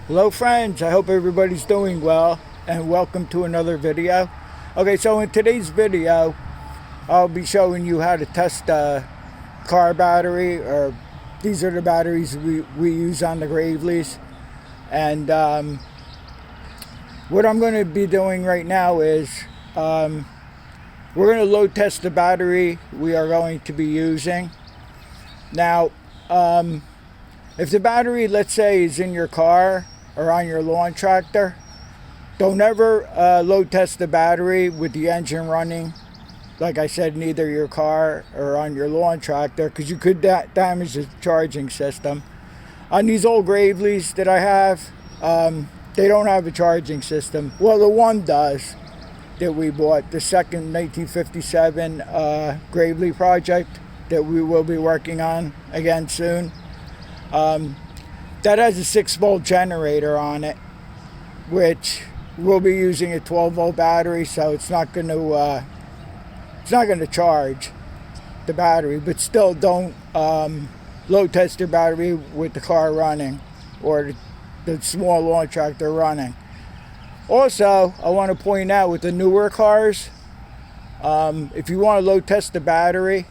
Hello friends, I hope everybody's doing well and welcome to another video. Okay, so in today's video I'll be showing you how to test a car battery, or these are the batteries we use on the Graveleys. And what I'm going to be doing right now is we're going to load test the battery we are going to be using. Now if the battery, let's say, is in your car or on your lawn tractor, don't ever load test the battery with the engine running, like I said, in either your car or on your lawn tractor, because you could damage the charging system. On these old Graveleys that I have, they don't have a charging system. Well, the one does that we bought, the second 1957 Graveley project that we will be working on again soon. That has a 6-volt generator on it, which we'll be using a 12-volt battery, so it's not going to charge the battery. But still, don't load test your battery with the car running or the small lawn tractor running. Also, I want to point out with the newer cars, if you want to load test the battery,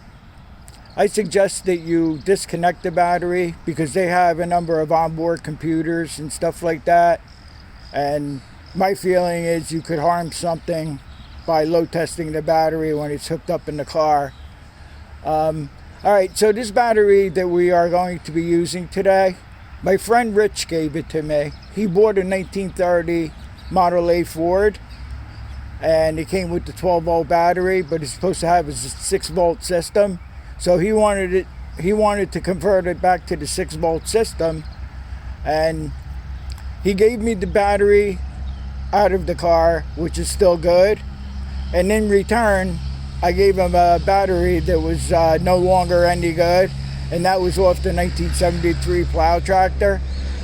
I suggest that you disconnect the battery, because they have a number of onboard computers and stuff like that. And my feeling is you could harm something by load testing the battery when it's hooked up in the car. Alright, so this battery that we are going to be using today, my friend Rich gave it to me. He bought a 1930 Model A Ford, and it came with the 12-volt battery, but it's supposed to have a 6-volt system. So he wanted to convert it back to the 6-volt system, and he gave me the battery out of the car, which is still good. And in return, I gave him a battery that was no longer any good, and that was off the 1973 plow tractor.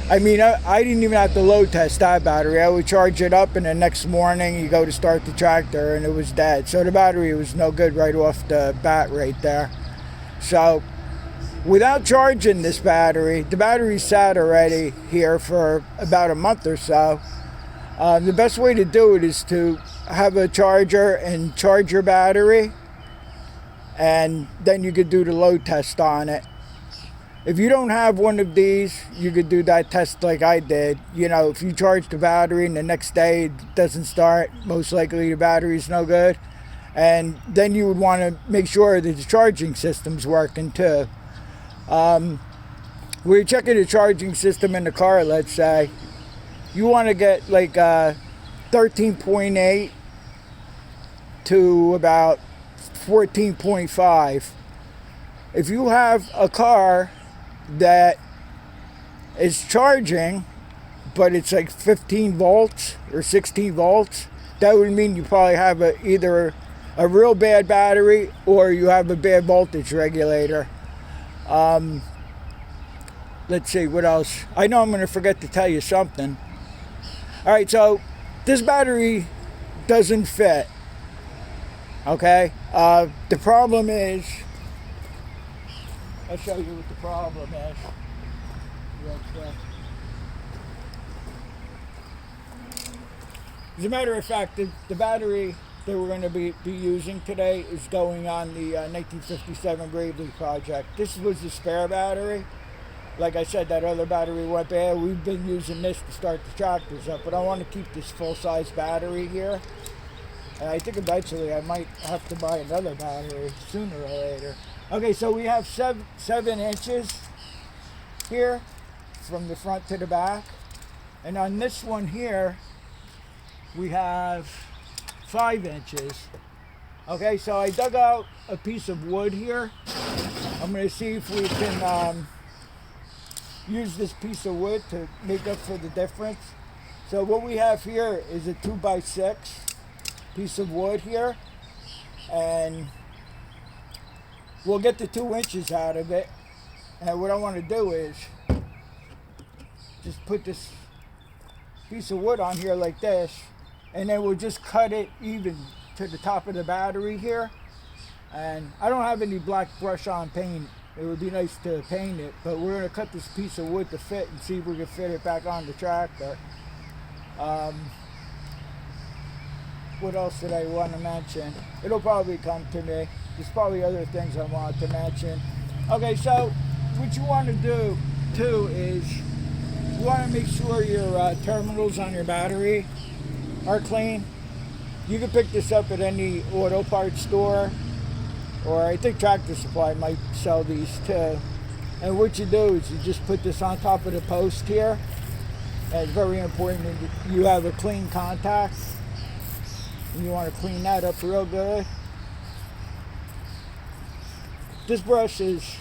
I mean, I didn't even have to load test that battery. I would charge it up, and the next morning you go to start the tractor and it was dead. So the battery was no good right off the bat right there. So without charging this battery, the battery sat already here for about a month or so. The best way to do it is to have a charger and charge your battery, and then you could do the load test on it. If you don't have one of these, you could do that test like I did. You know, if you charge the battery and the next day it doesn't start, most likely the battery's no good. And then you would want to make sure that the charging system's working too. We're checking the charging system in the car, let's say. You want to get like 13.8 to about 14.5. If you have a car that is charging, but it's like 15 volts or 16 volts, that would mean you probably have either a real bad battery or you have a bad voltage regulator. Let's see, what else? I know I'm going to forget to tell you something. Alright, so this battery doesn't fit. Okay? The problem is, I'll show you what the problem is real quick. As a matter of fact, the battery that we're going to be using today is going on the 1957 Graveley project. This was the spare battery. Like I said, that other battery went bad. We've been using this to start the tractors up, but I want to keep this full-size battery here. And I think eventually I might have to buy another battery sooner or later. Okay, so we have 7 inches here from the front to the back. And on this one here, we have 5 inches. Okay, so I dug out a piece of wood here. I'm going to see if we can use this piece of wood to make up for the difference. So what we have here is a 2x6 piece of wood here, and we'll get the 2 inches out of it. And what I want to do is just put this piece of wood on here like this, and then we'll just cut it even to the top of the battery here. And I don't have any black brush on paint It would be nice to paint it, but we're going to cut this piece of wood to fit and see if we can fit it back on the tractor. What else did I want to mention? It'll probably come to me. There's probably other things I want to mention. Okay, so what you want to do too is you want to make sure your terminals on your battery are clean. You can pick this up at any auto parts store, or I think Tractor Supply might sell these too. And what you do is you just put this on top of the post here. And it's very important that you have a clean contact. And you want to clean that up real good. This brush is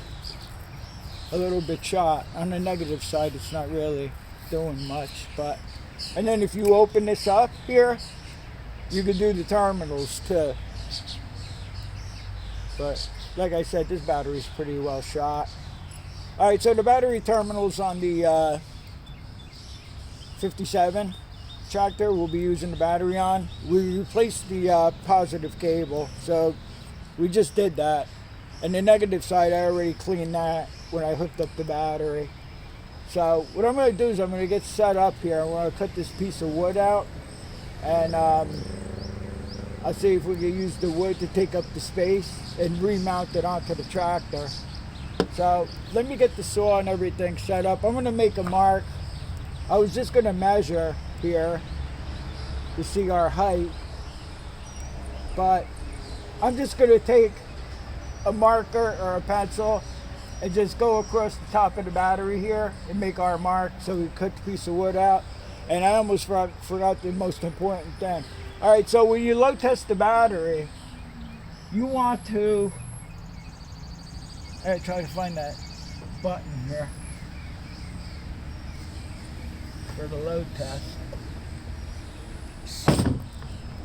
a little bit shot. On the negative side, it's not really doing much. And then if you open this up here, you can do the terminals too. But like I said, this battery's pretty well shot. Alright, so the battery terminals on the 57 tractor we'll be using the battery on. We replaced the positive cable, so we just did that. And the negative side, I already cleaned that when I hooked up the battery. So what I'm going to do is I'm going to get set up here. I'm going to cut this piece of wood out, and I'll see if we can use the wood to take up the space and remount it onto the tractor. So let me get the saw and everything set up. I'm going to make a mark. I was just going to measure here to see our height, but I'm just going to take a marker or a pencil and just go across the top of the battery here and make our mark so we cut the piece of wood out. And I almost forgot the most important thing. All right, so when you load test the battery, you want to try to find that button here for the load test.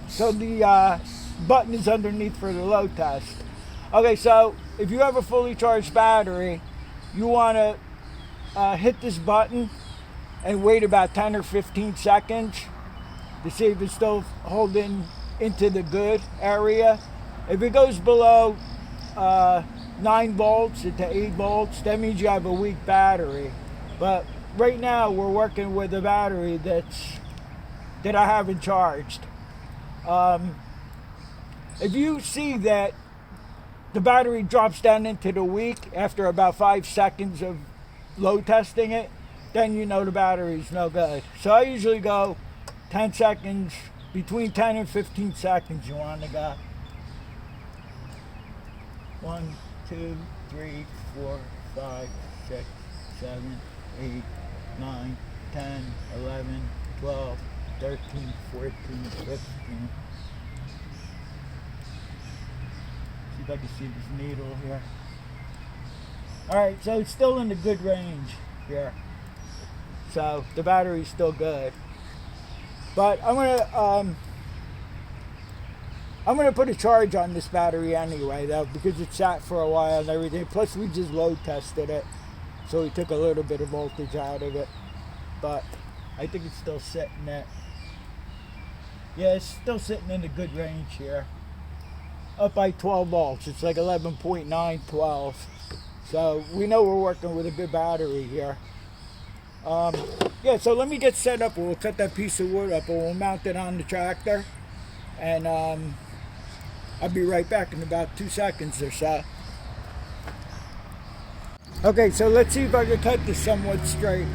So the button is underneath for the load test. Okay, so if you have a fully charged battery, you want to hit this button and wait about 10 or 15 seconds to see if it's still holding into the good area. If it goes below 9 volts into 8 volts, that means you have a weak battery. But right now we're working with a battery that I haven't charged. If you see that the battery drops down into the weak after about 5 seconds of load testing it, then you know the battery's no good. So I usually go 10 seconds, between 10 and 15 seconds you want to go. 1, 2, 3, 4, 5, 6, 7, 8, 9, 10, 11, 12, 13, 14, 15. See if I can see this needle here. Alright, so it's still in the good range here. So the battery's still good. But I'm gonna put a charge on this battery anyway though, because it sat for a while and everything. Plus we just load tested it, so we took a little bit of voltage out of it. But I think it's still sitting at, yeah, it's still sitting in the good range here. Up by 12 volts. It's like 11.912. So we know we're working with a good battery here. Yeah, so let me get set up. We'll cut that piece of wood up and we'll mount it on the tractor. And I'll be right back in about 2 seconds or so. Okay, so let's see if I can cut this somewhat straight.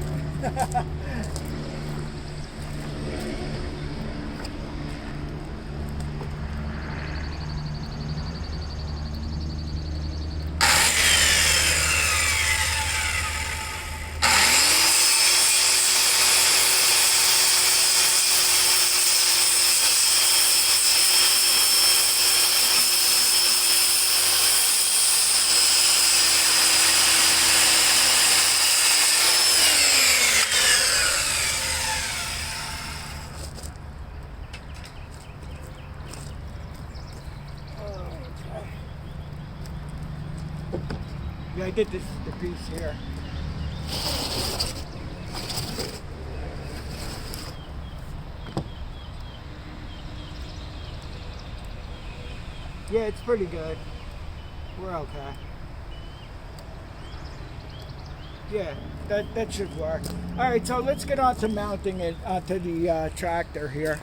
Yeah, I did the piece here. Yeah, it's pretty good. We're okay. Yeah, that should work. All right, so let's get on to mounting it onto the tractor here.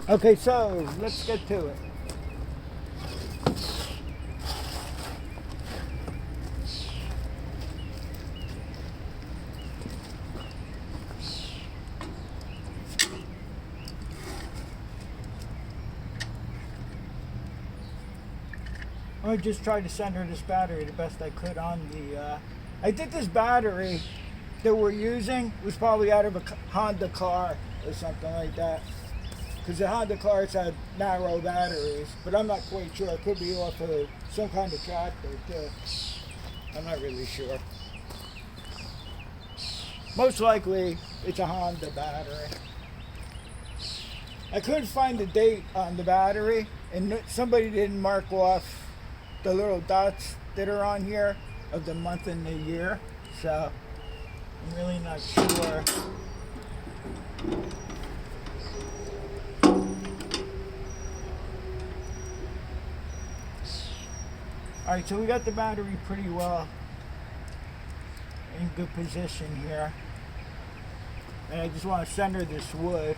Okay, so let's get to it. I just tried to center this battery the best I could on the. I think this battery that we're using was probably out of a Honda car or something like that. Because the Honda cars had narrow batteries, but I'm not quite sure. It could be off of some kind of tractor too. I'm not really sure. Most likely it's a Honda battery. I couldn't find the date on the battery, and somebody didn't mark off the little dots that are on here of the month and the year, so I'm really not sure. Alright, so we got the battery pretty well in good position here, and I just want to center this wood.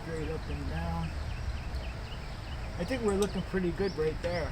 Straight up and down. I think we're looking pretty good right there.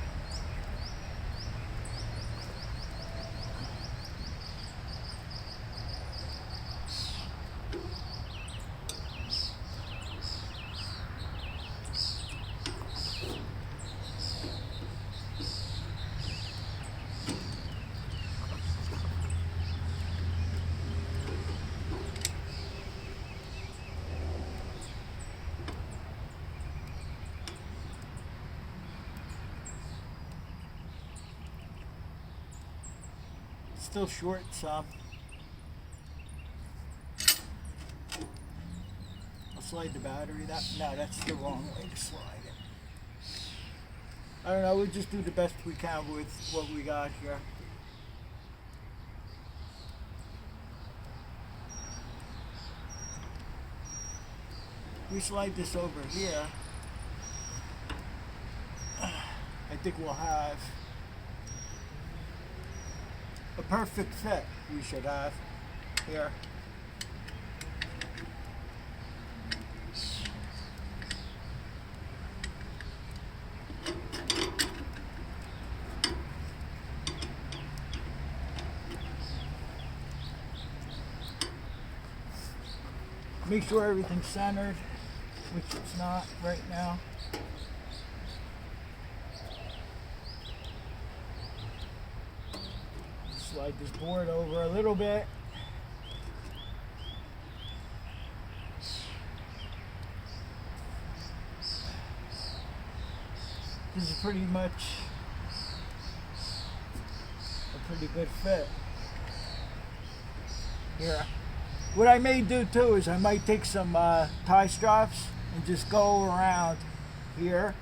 Still short some. I'll slide the battery. No, that's the wrong way to slide it. I don't know, we'll just do the best we can with what we got here. We slide this over here. I think we'll have a perfect fit. We should have here. Make sure everything's centered, which it's not right now. Slide this board over a little bit. This is pretty much a pretty good fit here. What I may do too is I might take some tie straps and just go around here.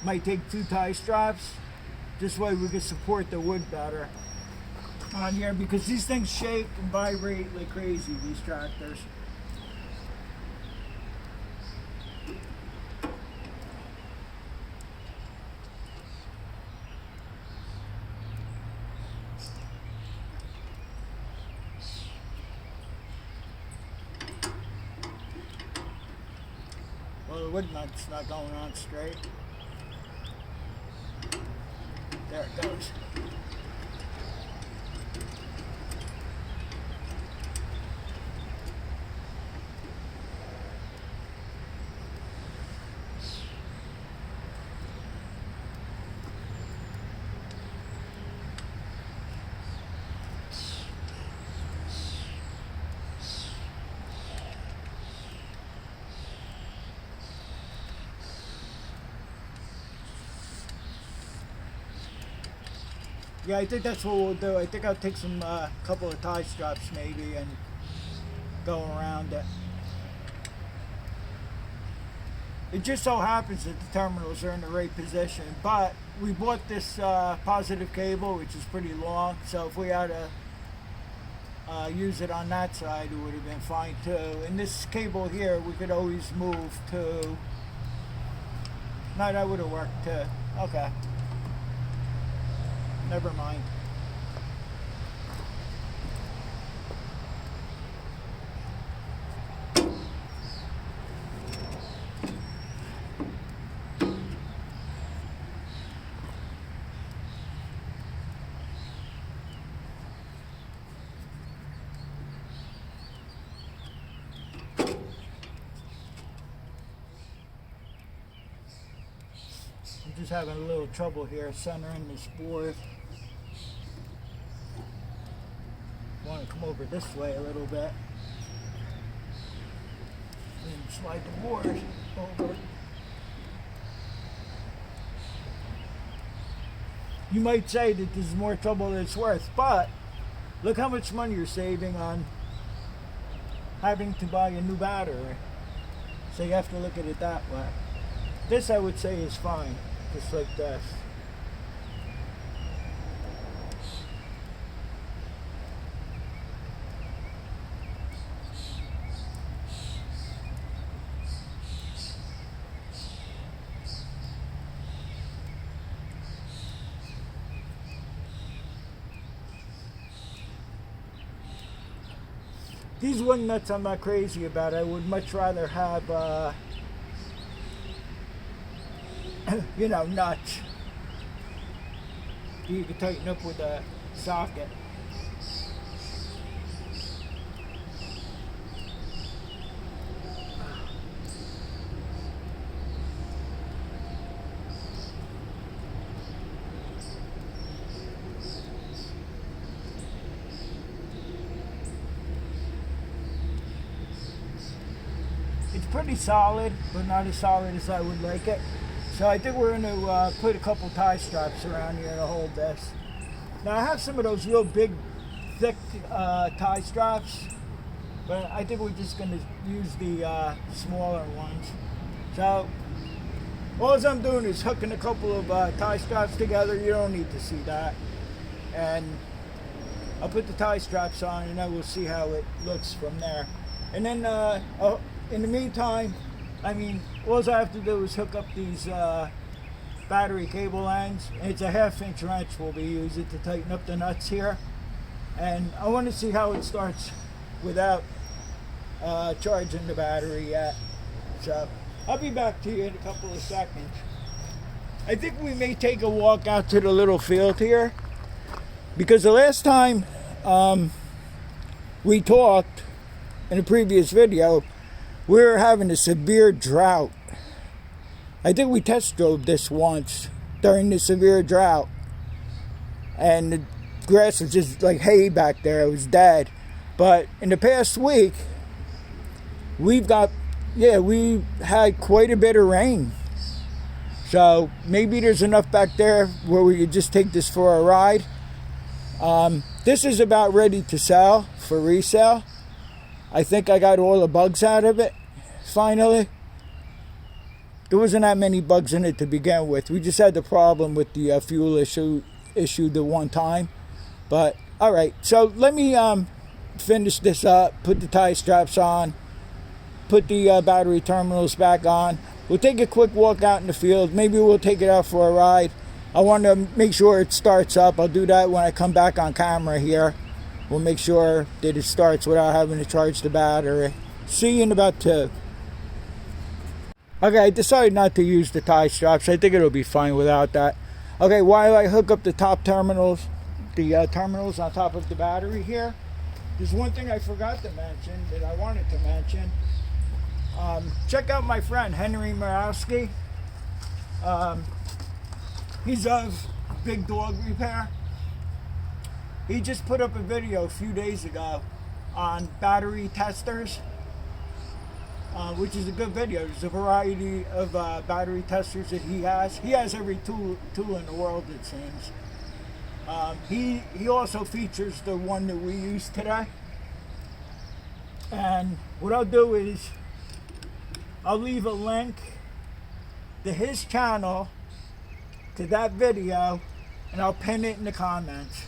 Might take 2 tie straps. This way we can support the wood better on here, because these things shake and vibrate like crazy, these tractors. Well, the wood nut's not going on straight. There it goes. Yeah, I think that's what we'll do. I think I'll take some couple of tie straps maybe and go around it. It just so happens that the terminals are in the right position, but we bought this positive cable, which is pretty long, so if we had to use it on that side, it would have been fine too. And this cable here, we could always move to. No, that would have worked too. Okay. Never mind. I'm just having a little trouble here centering this board. Want to come over this way a little bit and slide the board over. You might say that this is more trouble than it's worth, but look how much money you're saving on having to buy a new battery. So you have to look at it that way. This, I would say, is fine, just like this. These wing nuts I'm not crazy about. I would much rather have, you know, nuts you can tighten up with a socket. It's pretty solid, but not as solid as I would like it. So I think we're going to put a couple tie straps around here to hold this. Now I have some of those real big, thick tie straps, but I think we're just going to use the smaller ones. So all I'm doing is hooking a couple of tie straps together. You don't need to see that. And I'll put the tie straps on, and then we'll see how it looks from there. And then in the meantime, I mean, all I have to do is hook up these battery cable ends. It's a 1/2-inch wrench we'll be using to tighten up the nuts here. And I want to see how it starts without charging the battery yet. So I'll be back to you in a couple of seconds. I think we may take a walk out to the little field here, because the last time we talked in a previous video, we were having a severe drought. I think we test drove this once during the severe drought, and the grass was just like hay back there. It was dead. But in the past week, we had quite a bit of rain. So maybe there's enough back there where we could just take this for a ride. This is about ready to sell for resale. I think I got all the bugs out of it, finally. There wasn't that many bugs in it to begin with. We just had the problem with the fuel issue the one time. But, alright, so let me finish this up, put the tie straps on, put the battery terminals back on. We'll take a quick walk out in the field. Maybe we'll take it out for a ride. I want to make sure it starts up. I'll do that when I come back on camera here. We'll make sure that it starts without having to charge the battery. See you in about 2. Okay, I decided not to use the tie straps. I think it'll be fine without that. Okay, while I hook up the top terminals, the terminals on top of the battery here, there's one thing I forgot to mention that I wanted to mention. Check out my friend Henry Morawski. He's of Big Dog Repair. He just put up a video a few days ago on battery testers, which is a good video. There's a variety of battery testers that he has. He has every tool in the world, it seems. He also features the one that we use today. And what I'll do is I'll leave a link to his channel, to that video, and I'll pin it in the comments.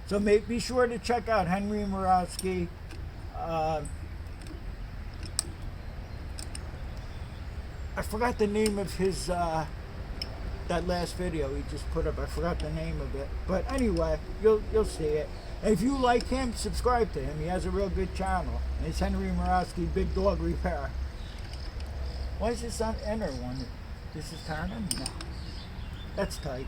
So be sure to check out Henry Morawski. I forgot the name of his that last video he just put up. I forgot the name of it, but anyway, you'll see it. And if you like him, subscribe to him. He has a real good channel. It's Henry Morawski Big Dog Repair. Why is this on inner one? This is turning? No, that's tight.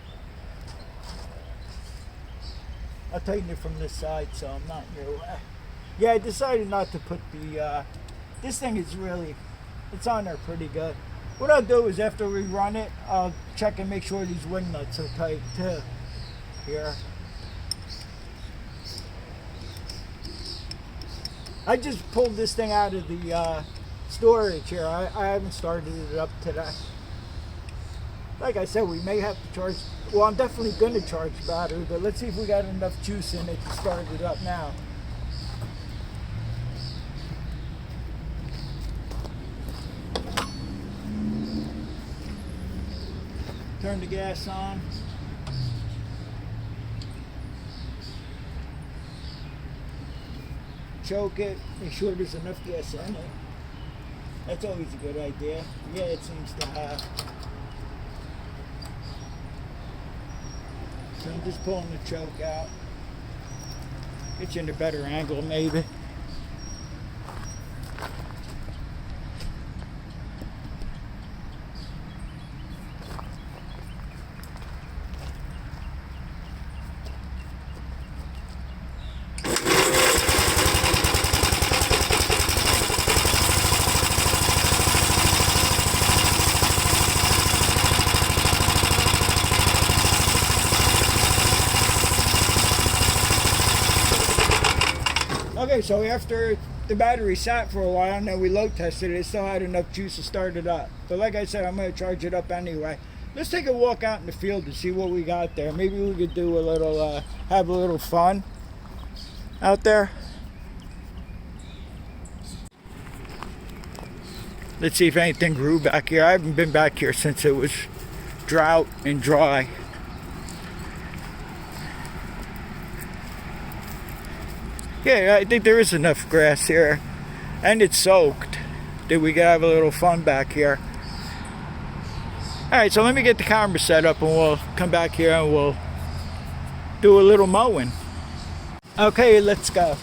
I'll tighten it from this side so I'm not in your way. Yeah, I decided not to put the this thing is really, it's on there pretty good. What I'll do is after we run it, I'll check and make sure these wing nuts are tight too. Here. I just pulled this thing out of the storage here. I haven't started it up today. Like I said, we may have to charge, well, I'm definitely going to charge the battery, but let's see if we got enough juice in it to start it up now. Turn the gas on. Choke it, make sure there's enough gas in it. That's always a good idea. Yeah, it seems to have. So I'm just pulling the choke out. Get you in a better angle maybe. Okay, so after the battery sat for a while and then we load tested it, it still had enough juice to start it up. But like I said, I'm going to charge it up anyway. Let's take a walk out in the field to see what we got there. Maybe we could do a little, have a little fun out there. Let's see if anything grew back here. I haven't been back here since it was drought and dry. Yeah, I think there is enough grass here, and it's soaked, that we could have a little fun back here. Alright, so let me get the camera set up and we'll come back here and we'll do a little mowing. Okay, let's go.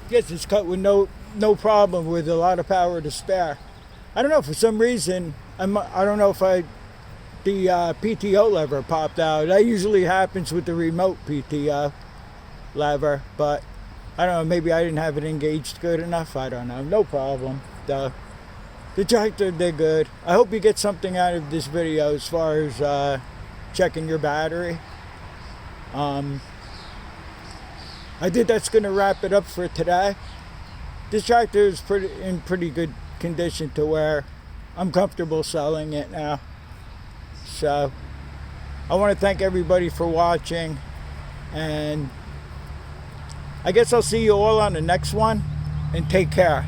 Yes, it's cut with no problem, with a lot of power to spare. I don't know, for some reason, I don't know if the PTO lever popped out. That usually happens with the remote PTO lever, but I don't know, maybe I didn't have it engaged good enough. I don't know. No problem. The tractor did good. I hope you get something out of this video as far as checking your battery. I think that's going to wrap it up for today. This tractor is in pretty good condition to where I'm comfortable selling it now. So I want to thank everybody for watching, and I guess I'll see you all on the next one, and take care.